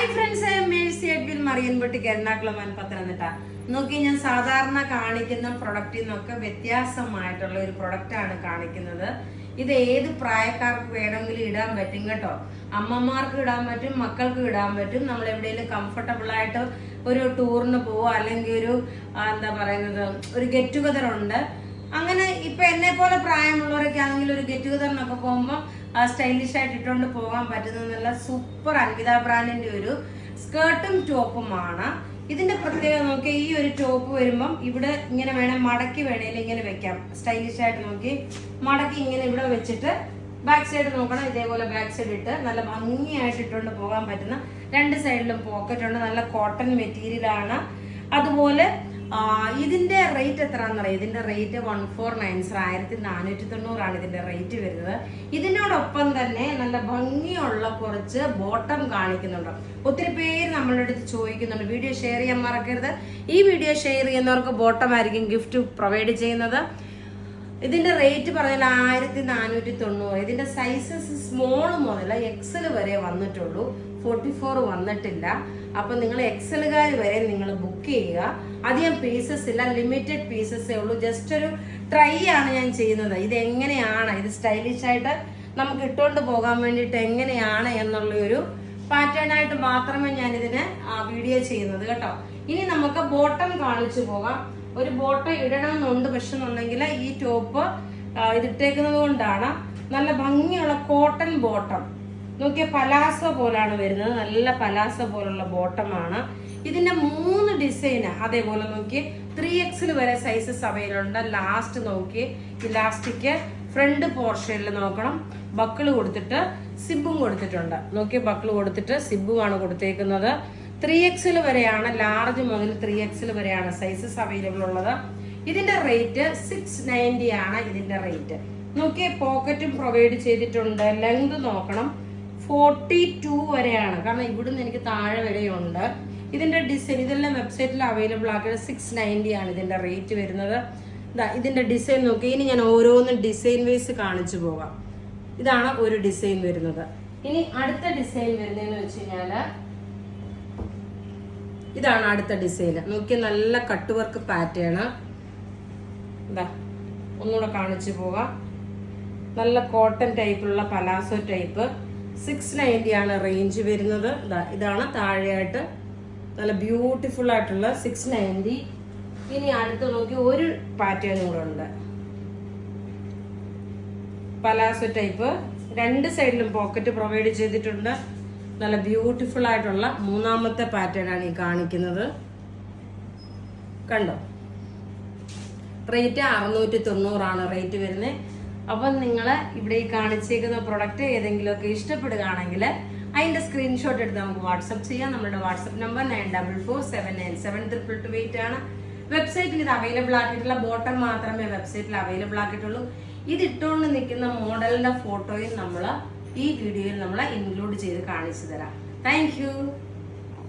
Hi friends, Mercy Edwin Mariyanpotti Ernakulam Pathanamthitta. നോക്കി, ഞാൻ സാധാരണ കാണിക്കുന്ന പ്രൊഡക്റ്റിൽ നിന്നൊക്കെ വ്യത്യാസമായിട്ടുള്ള ഒരു പ്രൊഡക്റ്റാണ് കാണിക്കുന്നത്. ഇത് ഏത് പ്രായക്കാർക്ക് വേണമെങ്കിലും ഇടാൻ പറ്റും കേട്ടോ. അമ്മമാർക്ക് ഇടാൻ പറ്റും, മക്കൾക്ക് ഇടാൻ പറ്റും. നമ്മൾ എവിടെയെങ്കിലും കംഫർട്ടബിൾ ആയിട്ട് ഒരു ടൂറിന് പോവുക, അല്ലെങ്കിൽ ഒരു എന്താ പറയുന്നത്, ഒരു ഗെറ്റ് ടുഗദർ ഉണ്ട്. അങ്ങനെ ഇപ്പൊ എന്നെ പോലെ പ്രായമുള്ളവരൊക്കെ ആണെങ്കിൽ ഒരു ഗെറ്റ് ടുഗദറിനൊക്കെ പോകുമ്പോൾ സ്റ്റൈലിഷ് ആയിട്ട് ഇട്ടുകൊണ്ട് പോകാൻ പറ്റുന്ന സൂപ്പർ അൻവിത ബ്രാൻഡിന്റെ ഒരു സ്കേർട്ടും ടോപ്പുമാണ്. ഇതിന്റെ പ്രത്യേകത നോക്കി, ഈ ഒരു ടോപ്പ് വരുമ്പം ഇവിടെ ഇങ്ങനെ വേണം, മടക്കി വേണേലും ഇങ്ങനെ വെക്കാം. സ്റ്റൈലിഷ് ആയിട്ട് നോക്കി മടക്കി ഇങ്ങനെ ഇവിടെ വെച്ചിട്ട് ബാക്ക് സൈഡ് നോക്കണം. ഇതേപോലെ ബാക്ക് സൈഡ് ഇട്ട് നല്ല ഭംഗിയായിട്ട് ഇട്ടുകൊണ്ട് പോകാൻ പറ്റുന്ന, രണ്ട് സൈഡിലും പോക്കറ്റ് ഉണ്ട്. നല്ല കോട്ടൺ മെറ്റീരിയൽ ആണ്. അതുപോലെ ഇതിന്റെ റേറ്റ് എത്രയാണെന്നറിയാം. ഇതിന്റെ റേറ്റ് 1490, 1490 ഇതിന്റെ റേറ്റ് വരുന്നത്. ഇതിനോടൊപ്പം തന്നെ നല്ല ഭംഗിയുള്ള കുറച്ച് ബോട്ടം കാണിക്കുന്നുണ്ട്. ഒത്തിരി പേര് നമ്മളുടെ അടുത്ത് ചോദിക്കുന്നുണ്ട്, വീഡിയോ ഷെയർ ചെയ്യാൻ മറക്കരുത്. ഈ വീഡിയോ ഷെയർ ചെയ്യുന്നവർക്ക് ബോട്ടം ആയിരിക്കും ഗിഫ്റ്റ് പ്രൊവൈഡ് ചെയ്യുന്നത്. ഇതിന്റെ റേറ്റ് പറഞ്ഞാൽ 1490. ഇതിന്റെ സൈസസ് സ്മോൾ മുതൽ എക്സൽ വരെ വന്നിട്ടുള്ളൂ, 44 വന്നിട്ടില്ല. അപ്പൊ നിങ്ങൾ എക്സലുകാർ വരെ നിങ്ങൾ ബുക്ക് ചെയ്യുക. അധികം പീസസ് ഇല്ല, ലിമിറ്റഡ് പീസസേ ഉള്ളൂ. ജസ്റ്റ് ഒരു ട്രൈ ആണ് ഞാൻ ചെയ്യുന്നത്. ഇത് എങ്ങനെയാണ്, ഇത് സ്റ്റൈലിഷ് ആയിട്ട് നമുക്ക് ഇട്ടുകൊണ്ട് പോകാൻ വേണ്ടിയിട്ട് എങ്ങനെയാണ് എന്നുള്ള ഒരു പാറ്റേൺ ആയിട്ട് മാത്രമേ ഞാൻ ഇതിന് വീഡിയോ ചെയ്യുന്നത് കേട്ടോ. ഇനി നമുക്ക് ബോട്ടം കാണിച്ചു പോകാം. ഒരു ബോട്ടം ഇടണമെന്നുണ്ട്, പക്ഷെ എന്നുണ്ടെങ്കിൽ ഈ ടോപ്പ് ഇതിട്ടേക്കുന്നത് കൊണ്ടാണ്. നല്ല ഭംഗിയുള്ള കോട്ടൺ ബോട്ടം നോക്കിയ പലാസോ പോലാണ് വരുന്നത്. നല്ല പലാസോ പോലുള്ള ബോട്ടമാണ്. ഇതിന്റെ 3 ഡിസൈന് അതേപോലെ നോക്കി 3XL വരെ സൈസസ് അവൈലബിൾ ഉണ്ട്. ലാസ്റ്റ് നോക്കി, ഇലാസ്റ്റിക് ഫ്രണ്ട് പോർഷനിൽ നോക്കണം. ബക്കിള് കൊടുത്തിട്ട് സിബും കൊടുത്തിട്ടുണ്ട്. നോക്കി, ബക്കിള് കൊടുത്തിട്ട് സിബുമാണ് കൊടുത്തേക്കുന്നത്. 3XL വരെയാണ്, ലാർജ് മുതൽ 3XL വരെയാണ് സൈസസ് അവൈലബിൾ ഉള്ളത്. ഇതിന്റെ റേറ്റ് 690 ആണ് ഇതിന്റെ റേറ്റ്. നോക്കിയ പോക്കറ്റും പ്രൊവൈഡ് ചെയ്തിട്ടുണ്ട്. ലെങ്ത് നോക്കണം, 42 വരെയാണ്. കാരണം ഇവിടുന്ന് എനിക്ക് താഴെ വരെയുണ്ട്. ഇതിന്റെ ഡിസൈൻ ഇതെല്ലാം വെബ്സൈറ്റിൽ അവൈലബിൾ ആക്കിയത് 690 ആണ് ഇതിന്റെ റേറ്റ് വരുന്നത്. ഇതിന്റെ ഡിസൈൻ നോക്കി. ഇനി ഞാൻ ഓരോന്നും ഡിസൈൻ വൈസ് കാണിച്ചു പോകാം. ഇതാണ് ഒരു ഡിസൈൻ വരുന്നത്. ഇനി അടുത്ത ഡിസൈൻ വരുന്നതെന്ന് വെച്ച് കഴിഞ്ഞാല് ഇതാണ് അടുത്ത ഡിസൈൻ. നോക്കി, നല്ല കട്ട് വർക്ക് പാറ്റേൺ. ഒന്നുകൂടെ കാണിച്ചു പോകാം. നല്ല കോട്ടൺ ടൈപ്പിലുള്ള പലാസോ ടൈപ്പ്. 690 ആണ് റേഞ്ച് വരുന്നത്. ഇതാണ് താഴെയായിട്ട് നല്ല ബ്യൂട്ടിഫുൾ ആയിട്ടുള്ള 690. ഇനി അടുത്ത് നോക്കി ഒരു പാറ്റേൺ കൂടെ ഉണ്ട്, പലാസോ ടൈപ്പ്. രണ്ട് സൈഡിലും പോക്കറ്റ് പ്രൊവൈഡ് ചെയ്തിട്ടുണ്ട്. നല്ല ബ്യൂട്ടിഫുൾ ആയിട്ടുള്ള 3ാമത്തെ പാറ്റേൺ ആണ് ഈ കാണിക്കുന്നത്. കണ്ടോ, റേറ്റ് 690 ആണ് റേറ്റ് വരുന്നത്. അപ്പം നിങ്ങൾ ഇവിടെ ഈ കാണിച്ചേക്കുന്ന പ്രൊഡക്റ്റ് ഏതെങ്കിലുമൊക്കെ ഇഷ്ടപ്പെടുകയാണെങ്കിൽ അതിന്റെ സ്ക്രീൻഷോട്ട് എടുത്ത് നമുക്ക് വാട്സപ്പ് ചെയ്യാം. നമ്മുടെ വാട്സപ്പ് നമ്പർ 9447972228 ആണ്. വെബ്സൈറ്റിൽ ഇത് അവൈലബിൾ ആക്കിയിട്ടുള്ള ബോട്ടം മാത്രമേ വെബ്സൈറ്റിൽ അവൈലബിൾ ആക്കിയിട്ടുള്ളൂ. ഇത് ഇട്ടുകൊണ്ട് നിൽക്കുന്ന മോഡലിന്റെ ഫോട്ടോയും നമ്മൾ ഈ വീഡിയോയിൽ നമ്മൾ ഇൻക്ലൂഡ് ചെയ്ത് കാണിച്ചു തരാം. താങ്ക്